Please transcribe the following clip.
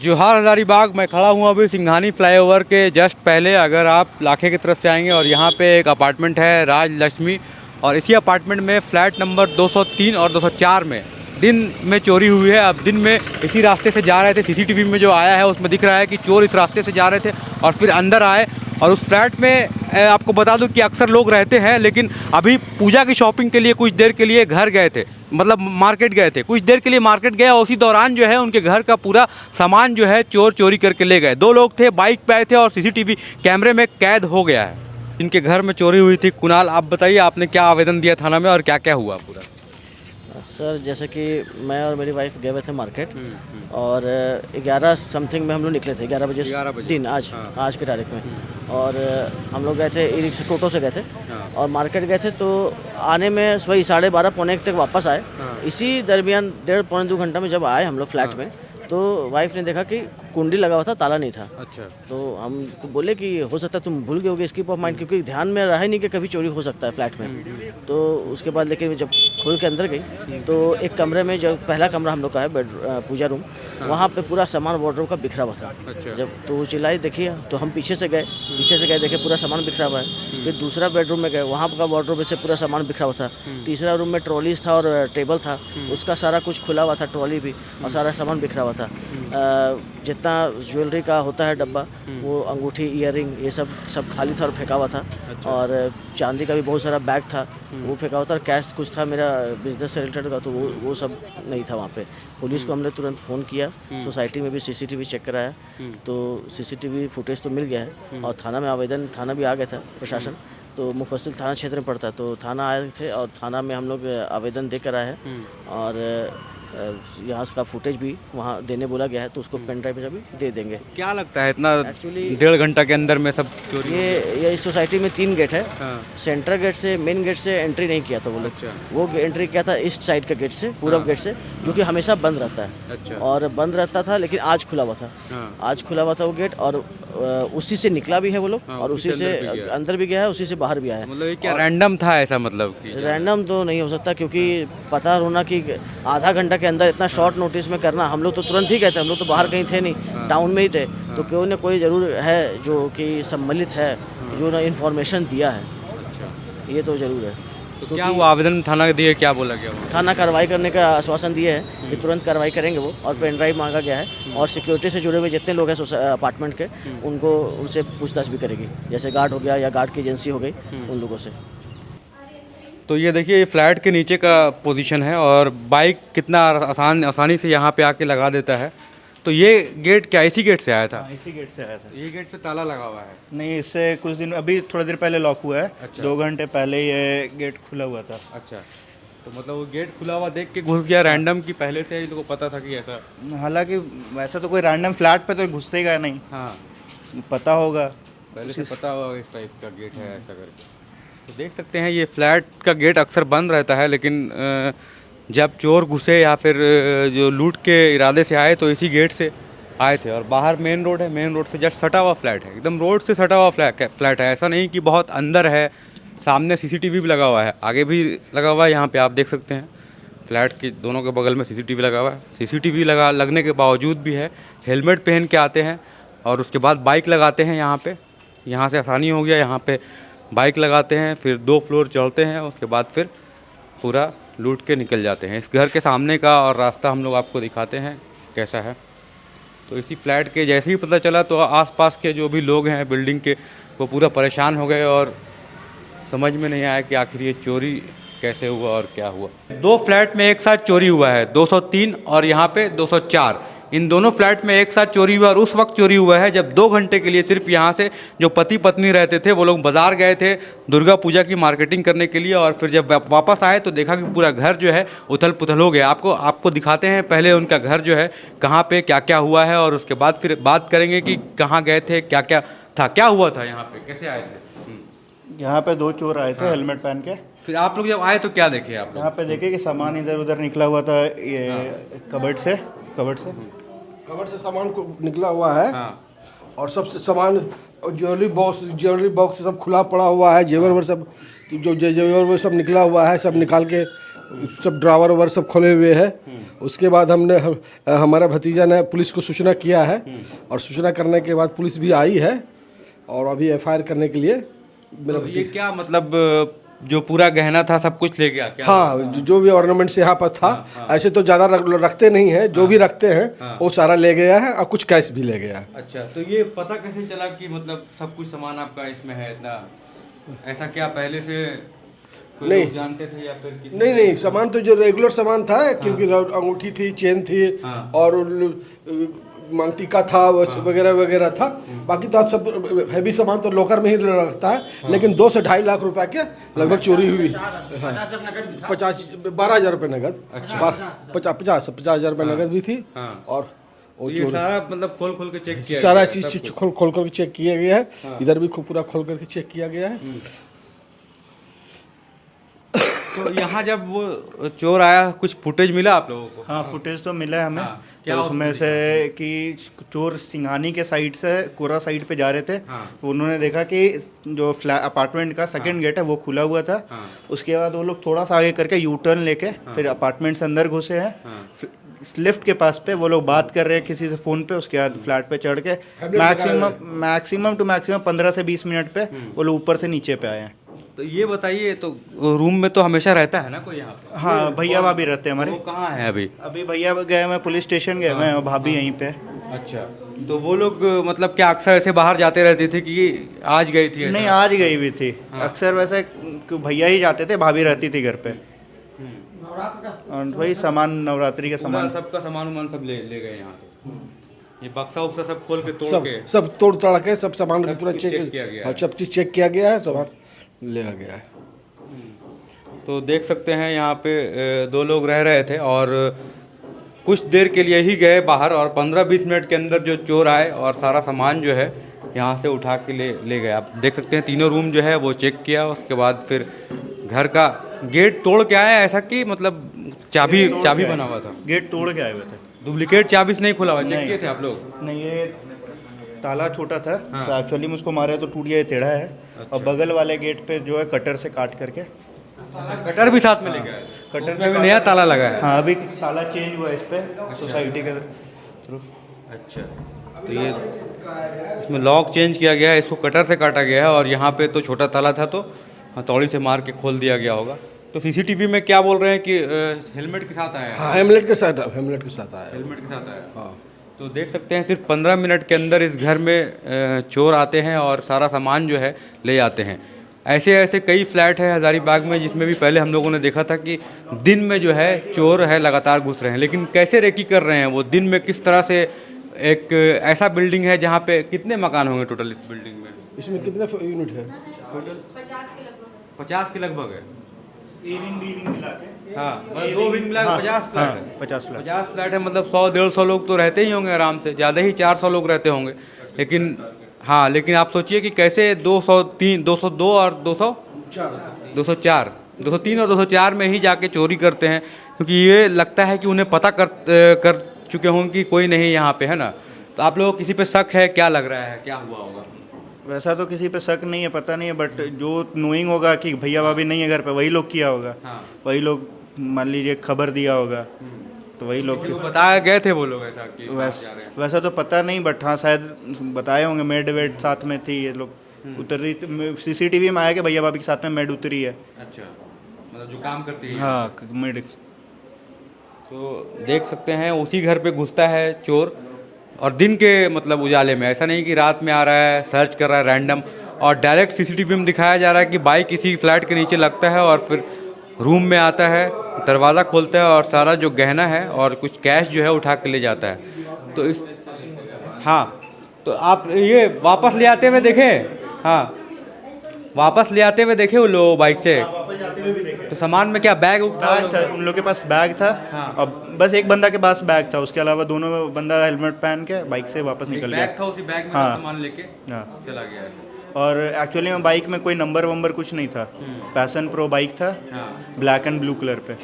जोहार हज़ारीबाग मैं खड़ा हूँ अभी सिंघानी फ्लाईओवर के जस्ट पहले। अगर आप लाखे की तरफ से आएंगे और यहाँ पे एक अपार्टमेंट है राज लक्ष्मी, और इसी अपार्टमेंट में फ्लैट नंबर 203 और 204 में दिन में चोरी हुई है। अब दिन में इसी रास्ते से जा रहे थे, सीसीटीवी में जो आया है उसमें दिख रहा है कि चोर इस रास्ते से जा रहे थे और फिर अंदर आए। और उस फ्लैट में आपको बता दूं कि अक्सर लोग रहते हैं, लेकिन अभी पूजा की शॉपिंग के लिए कुछ देर के लिए घर गए थे, मतलब मार्केट गए थे, कुछ देर के लिए मार्केट गए और उसी दौरान जो है उनके घर का पूरा सामान जो है चोर चोरी करके ले गए। 2 लोग थे, बाइक पे आए थे और सीसीटीवी कैमरे में कैद हो गया है। इनके घर में चोरी हुई थी। कुणाल, आप बताइए आपने क्या आवेदन दिया थाना में और क्या क्या हुआ पूरा? सर जैसे कि मैं और मेरी वाइफ गए हुए थे मार्केट और 11 समथिंग में हम लोग निकले थे, 11 बजे दिन आज की तारीख में। और हम लोग गए थे ई रिक्शा टोटो से गए थे और मार्केट गए थे, तो आने में वही 12:30 पौने 1 तक वापस आए। इसी दरमियान 1.5 पौने 2 घंटा में जब आए हम लोग फ्लैट में, तो वाइफ ने देखा कि कुंडी लगा हुआ था, ताला नहीं था। अच्छा। तो हमको बोले कि हो सकता है तुम भूल गए होगे, स्किप ऑफ माइंड, क्योंकि ध्यान में रहा ही नहीं कि कभी चोरी हो सकता है फ्लैट में। तो उसके बाद लेकिन जब खोल के अंदर गई तो एक कमरे में, जो पहला कमरा हम लोग का है बेड पूजा रूम, वहाँ पे पूरा सामान वार्डरोब का बिखरा हुआ था। अच्छा। जब तो वो चिल्लाई देखिए, तो हम पीछे से गए देखे पूरा सामान बिखरा हुआ है। फिर दूसरा बेडरूम में गए, वहाँ का वार्डरोब में से पूरा सामान बिखरा हुआ था। तीसरा रूम में ट्रॉलीज था और टेबल था, उसका सारा कुछ खुला हुआ था, ट्रॉली भी, और सारा सामान बिखरा हुआ था। जितना ज्वेलरी का होता है डब्बा, वो अंगूठी, ईयरिंग, ये सब खाली था और फेंका हुआ था। अच्छा। और चांदी का भी बहुत सारा बैग था, वो फेंका हुआ था। और कैश कुछ था मेरा बिजनेस से रिलेटेड का, तो वो सब नहीं था वहाँ पे। पुलिस को हमने तुरंत फ़ोन किया, सोसाइटी में भी सीसीटीवी चेक कराया, तो सीसीटीवी फुटेज तो मिल गया है। और थाना में आवेदन, थाना भी आ गया था प्रशासन, तो मुफस्सिल थाना क्षेत्र में पड़ता है, तो थाना आए थे और थाना में हम लोग आवेदन दे कर आए हैं। और यहाँ का फुटेज भी वहाँ देने बोला गया है, तो उसको पेन ड्राइव पे भी दे देंगे। क्या लगता है इतना एक्चुअली 1.5 घंटा के अंदर में सब चोरी? ये इस सोसाइटी में 3 गेट है। हाँ। सेंट्रल गेट से, मेन गेट से एंट्री नहीं किया था वो लोग। अच्छा। वो एंट्री किया था ईस्ट साइड का गेट से, पूरब गेट से, जो कि हमेशा बंद रहता है। अच्छा। और बंद रहता था, लेकिन आज खुला हुआ था। हाँ। आज खुला हुआ था वो गेट, और उसी से निकला भी है वो लोग, हाँ, और उसी उसी से से अंदर भी गया है, उसी से बाहर भी आया है। मतलब ये क्या रैंडम था ऐसा, मतलब कि रैंडम तो नहीं हो सकता, क्योंकि पता होना कि आधा घंटा के अंदर इतना शॉर्ट नोटिस में करना, हम लोग तो तुरंत ही गए थे, हम लोग तो बाहर कहीं थे नहीं, टाउन में ही थे। तो कोई ना कोई ज़रूर है जो कि सम्मिलित है, जो ना इन्फॉर्मेशन दिया है, अच्छा। ये तो ज़रूर है। तो क्या हुआ, आवेदन थाना के दिए, क्या बोला गया वहाँ? थाना कार्रवाई करने का आश्वासन दिए है कि तुरंत कार्रवाई करेंगे वो, और पेन ड्राइव मांगा गया है। और सिक्योरिटी से जुड़े हुए जितने लोग हैं अपार्टमेंट के, उनको उनसे पूछताछ भी करेगी, जैसे गार्ड हो गया या गार्ड की एजेंसी हो गई, उन लोगों से। तो ये देखिए, ये फ्लैट के नीचे का पोजीशन है और बाइक कितना आसानी से यहाँ पे आके लगा देता है। तो ये गेट क्या इसी गेट से आया था? इसी गेट से आया था। ये गेट पे ताला लगा हुआ है? नहीं, इससे कुछ दिन, अभी थोड़ा देर पहले लॉक हुआ है। अच्छा। 2 घंटे पहले ये गेट खुला हुआ था। अच्छा। तो मतलब वो गेट खुला हुआ देख के घुस गया रैंडम, की पहले से इनको पता था कि ऐसा? हालांकि वैसा तो कोई रैंडम फ्लैट पे तो घुसेगा नहीं, हाँ, पता होगा। पहले से पता होगा इस टाइप का गेट है ऐसा करके। तो देख सकते हैं ये फ्लैट का गेट अक्सर बंद रहता है, लेकिन जब चोर घुसे या फिर जो लूट के इरादे से आए तो इसी गेट से आए थे। और बाहर मेन रोड है, मेन रोड से जस्ट सटा हुआ फ्लैट है, एकदम रोड से सटा हुआ फ्लैट है। ऐसा नहीं कि बहुत अंदर है। सामने सीसीटीवी भी लगा हुआ है, आगे भी लगा हुआ है, यहाँ पे आप देख सकते हैं फ्लैट के दोनों के बगल में सीसीटीवी लगा हुआ है। सीसीटीवी लगने के बावजूद भी है, हेलमेट पहन के आते हैं और उसके बाद बाइक लगाते हैं यहाँ पे। यहाँ से आसानी हो गया, यहाँ पे बाइक लगाते हैं, फिर 2 फ्लोर चढ़ते हैं, उसके बाद फिर पूरा लूट के निकल जाते हैं। इस घर के सामने का और रास्ता हम लोग आपको दिखाते हैं कैसा है। तो इसी फ्लैट के जैसे ही पता चला तो आसपास के जो भी लोग हैं बिल्डिंग के, वो पूरा परेशान हो गए और समझ में नहीं आया कि आखिर ये चोरी कैसे हुआ और क्या हुआ। 2 फ्लैट में एक साथ चोरी हुआ है, 203 और यहाँ पे 204। इन दोनों फ्लैट में एक साथ चोरी हुआ और उस वक्त चोरी हुआ है जब 2 घंटे के लिए सिर्फ यहाँ से जो पति पत्नी रहते थे वो लोग बाज़ार गए थे दुर्गा पूजा की मार्केटिंग करने के लिए। और फिर जब वापस आए तो देखा कि पूरा घर जो है उथल पुथल हो गया। आपको दिखाते हैं पहले उनका घर जो है कहाँ पे क्या क्या हुआ है, और उसके बाद फिर बात करेंगे कि कहाँ गए थे, क्या क्या था, क्या हुआ था यहाँ पे, कैसे आए थे। यहाँ पे 2 चोर आए थे हेलमेट पहन के। फिर आप लोग जब आए तो क्या देखे आप लोग? यहाँ पे देखे कि सामान इधर उधर निकला हुआ था, ये कबर्ड से सामान को निकला हुआ है। हाँ। और सब सामान, ज्वेलरी बॉक्स सब खुला पड़ा हुआ है, जेवर सब जो जेवर वो सब निकला हुआ है, सब निकाल के सब ड्रावर वावर सब खोले हुए है। उसके बाद हमारा भतीजा ने पुलिस को सूचना किया है और सूचना करने के बाद पुलिस भी आई है और अभी एफआईआर करने के लिए मेरा तो ये क्या मतलब जो पूरा गहना था सब कुछ ले गया क्या? हाँ, जो भी ऑर्नामेंट्स यहाँ पर था, ऐसे तो ज़्यादा रखते नहीं हैं, जो भी रखते हैं वो सारा ले गया है और कुछ कैश भी ले गया है। अच्छा, तो ये पता कैसे चला कि मतलब सब कुछ सामान आपका इसमें है इतना? ऐसा क्या पहले से कोई नहीं। लोग जानते थे या फिर किसी नहीं, सामान तो जो रेगुलर सामान था, क्योंकि अंगूठी थी, चेन थी और मांग टीका था वगैरह वगैरह था। बाकी तो आप सब हैवी सामान तो लॉकर में ही रखता है, लेकिन 2 से 2.5 लाख रुपए के लगभग चोरी हुई है। 12,000 रुपये नगद, 50,000 रुपये नगद भी थी और वो ये सारा मतलब खोल खोल के चेक किया सारा गया, सब चीज़ कुछ? खोल कर चेक किया गया है। इधर भी पूरा खोल करके चेक किया गया है। तो यहाँ जब वो चोर आया कुछ फुटेज मिला आप लोगों को? हाँ, फुटेज तो मिला है हमें। हाँ, क्या तो उसमें से कि चोर सिंघानी के साइड से कोरा साइड पे जा रहे थे। उन्होंने देखा कि जो अपार्टमेंट का सेकंड गेट है वो खुला हुआ था। उसके बाद वो लोग थोड़ा सा आगे करके यू टर्न लेके फिर अपार्टमेंट से अंदर घुसे हैं। लिफ्ट के पास पे वो लोग बात कर रहे हैं किसी से फ़ोन पे। उसके बाद फ्लैट पे चढ़ के मैक्सिमम 15 से 20 मिनट पे वो लोग ऊपर से नीचे पे आए हैं। तो ये बताइए, तो रूम में तो हमेशा रहता है ना कोई यहाँ पे? हाँ, भैया भाभी रहते हैं हमारे। वो कहाँ है अभी? अभी भैया गए हैं पुलिस स्टेशन गए हैं और भाभी यहीं पे। अच्छा, तो वो लोग मतलब क्या अक्सर ऐसे बाहर जाते रहती थी कि आज गई थी ऐसा? नहीं, आज गई हुई थी। अक्सर वैसे भैया ही जाते थे, भाभी रहती थी घर पे। और वही सामान, नवरात्रि का सामान, सबका सामान वामान सब ले गए यहाँ से। ये बक्सा उक्सा सब खोल के तोड़ के सब तोड़ तड़ा के सब सामान सब पूरा कुछ चेक चेक किया गया है। सब चीज़ चेक किया गया है, सामान लिया गया है। तो देख सकते हैं यहाँ पे 2 लोग रह रहे थे और कुछ देर के लिए ही गए बाहर और 15-20 मिनट के अंदर जो चोर आए और सारा सामान जो है यहाँ से उठा के ले गए। आप देख सकते हैं तीनों रूम जो है वो चेक किया, उसके बाद फिर घर का गेट तोड़ के आया। ऐसा कि मतलब चाबी बना हुआ था? गेट तोड़ के आए हुए थे। डुप्लीकेट चाबी से नहीं खुला हुआ? चेक किए थे आप लोग? नहीं, ये ताला छोटा था तो एक्चुअली में उसको मारे तो टूट गया, ये टेढ़ा है। और बगल वाले गेट पे जो है कटर से काट करके। कटर भी साथ में लेके आए? कटर उसमें भी नया ताला लगा है? हाँ, अभी ताला चेंज हुआ है इस पे सोसाइटी के थ्रू। अच्छा, तो ये इसमें लॉक चेंज किया गया है, इसको कटर से काटा गया है और यहाँ पे तो छोटा ताला था तो हथौड़ी से मार के खोल दिया गया होगा। तो सीसीटीवी में क्या बोल रहे हैं कि हेलमेट के साथ आया है? हाँ, हेलमेट के साथ आया। हेलमेट के साथ आया। हाँ, तो देख सकते हैं सिर्फ 15 मिनट के अंदर इस घर में चोर आते हैं और सारा सामान जो है ले जाते हैं। ऐसे कई फ्लैट है हज़ारीबाग में जिसमें भी पहले हम लोगों ने देखा था कि दिन में जो है चोर है लगातार घुस रहे हैं, लेकिन कैसे रेकी कर रहे हैं वो दिन में, किस तरह से। एक ऐसा बिल्डिंग है जहाँ पे कितने मकान होंगे टोटल इस बिल्डिंग में? इसमें कितने यूनिट है? टोटल 50 के लगभग है। हाँ, बस 2 विंग मिला 50 फ्लैट है। 50 फ्लैट है, मतलब 100-150 लोग तो रहते ही होंगे आराम से, ज़्यादा ही 400 लोग रहते होंगे। लेकिन हाँ, लेकिन आप सोचिए कि कैसे 203, 202 और 204, 203 और 204 में ही जाके चोरी करते हैं, क्योंकि ये लगता है कि उन्हें पता कर चुके होंगे कि कोई नहीं यहाँ पे, है ना। तो आप लोगों को किसी पे शक है? क्या लग रहा है, क्या हुआ होगा? वैसा तो किसी पे शक नहीं है, पता नहीं है, बट जो नोइंग होगा कि भैया भाभी नहीं है घर पे, वही लोग किया होगा। वही लोग मान लीजिए खबर दिया होगा तो वही लोग बताया गए थे वो लोग ऐसा कि वैसा तो पता नहीं, बट हाँ शायद बताए होंगे। मेड वेड साथ में थी, ये लोग उतर रही। सीसीटीवी में आया कि भैया भाभी के साथ में मेड उतरी है। अच्छा, मतलब जो काम करती है? हाँ, मेड। तो देख सकते हैं उसी घर पे घुसता है चोर और दिन के मतलब उजाले में, ऐसा नहीं कि रात में आ रहा है सर्च कर रहा है रैंडम। और डायरेक्ट सीसीटीवी में दिखाया जा रहा है कि बाइक किसी फ्लैट के नीचे लगता है और फिर रूम में आता है, दरवाज़ा खोलता है और सारा जो गहना है और कुछ कैश जो है उठा के ले जाता है। तो इस हाँ, तो आप ये वापस ले आते हुए देखें? हाँ, वापस ले आते हुए देखे वो लोग बाइक से? तो सामान में क्या बैग था? उन लोग के पास बैग था। और बस एक बंदा के पास बैग था, उसके अलावा दोनों बंदा हेलमेट पहन के बाइक से वापस निकल गया। बैग था, उसी बैग में सामान लेके चला गया है। और एक्चुअली में बाइक में कोई नंबर वंबर कुछ नहीं था। पैशन प्रो बाइक था, ब्लैक एंड ब्लू कलर पे।